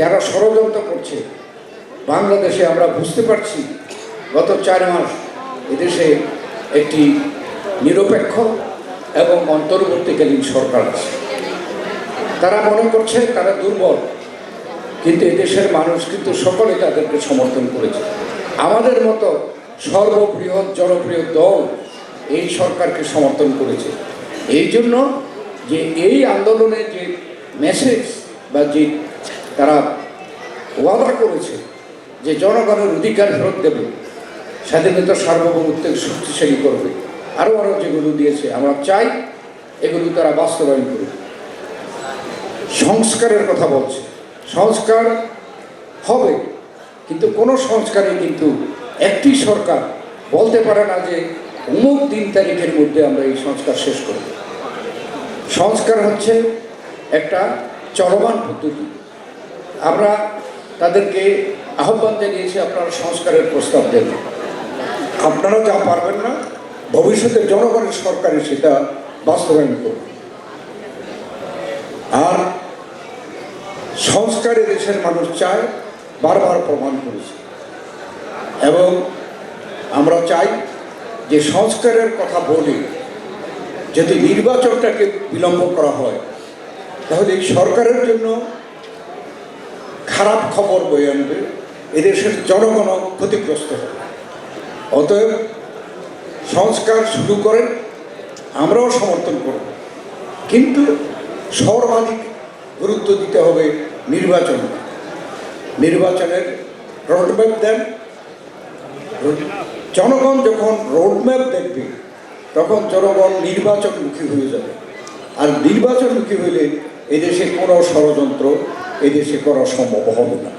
যারা ষড়যন্ত্র করছে বাংলাদেশে, আমরা বুঝতে পারছি গত 4 মাস এদেশে একটি নিরপেক্ষ এবং অন্তর্বর্তীকালীন সরকার আছে। তারা মনে করছে তারা দুর্বল, কিন্তু এদেশের মানুষ কিন্তু সকলে তাদেরকে সমর্থন করেছে। আমাদের মতো সর্ববৃহৎ জনপ্রিয় দল এই সরকারকে সমর্থন করেছে। এই জন্য যে এই আন্দোলনে যে মেসেজ বা যে তারা ওয়াদা করেছে যে জনগণের অধিকার ফেরত দেবে, স্বাধীনতা সার্বভৌমত্বকে শক্তিশালী করবে, আরও যেগুলো দিয়েছে, আমরা চাই এগুলো তারা বাস্তবায়ন করবে। সংস্কারের কথা বলছে, সংস্কার হবে, কিন্তু কোনো সংস্কারে কিন্তু একটি সরকার বলতে পারে না যে অমুক দিন তারিখের মধ্যে আমরা এই সংস্কার শেষ করব। সংস্কার হচ্ছে একটা চলমান পদ্ধতি। আমরা তাদেরকে আহ্বান জানিয়েছি, আপনারা সংস্কারের প্রস্তাব দেন। আপনারা যা পারবেন না, ভবিষ্যতে জনগণের সরকারে সেটা বাস্তবায়ন করবে। আর সংস্কারে দেশের মানুষ চায়, বারবার প্রমাণ করেছে। এবং আমরা চাই যে সংস্কারের কথা বলে যদি নির্বাচনটাকে বিলম্ব করা হয়, তাহলে এই সরকারের জন্য খারাপ খবর বয়ে আনবে, এদেশের জনগণ ক্ষতিগ্রস্ত হবে। অতএব সংস্কার শুরু করেন, আমরাও সমর্থন করব, কিন্তু সর্বাধিক গুরুত্ব দিতে হবে নির্বাচনের রোডম্যাপ দেন। জনগণ যখন রোডম্যাপ দেখবে তখন জনগণ নির্বাচনমুখী হয়ে যাবে। আর নির্বাচনমুখী হলে এদেশে কোনো ষড়যন্ত্র এদেশে করা সম্ভব হবে না।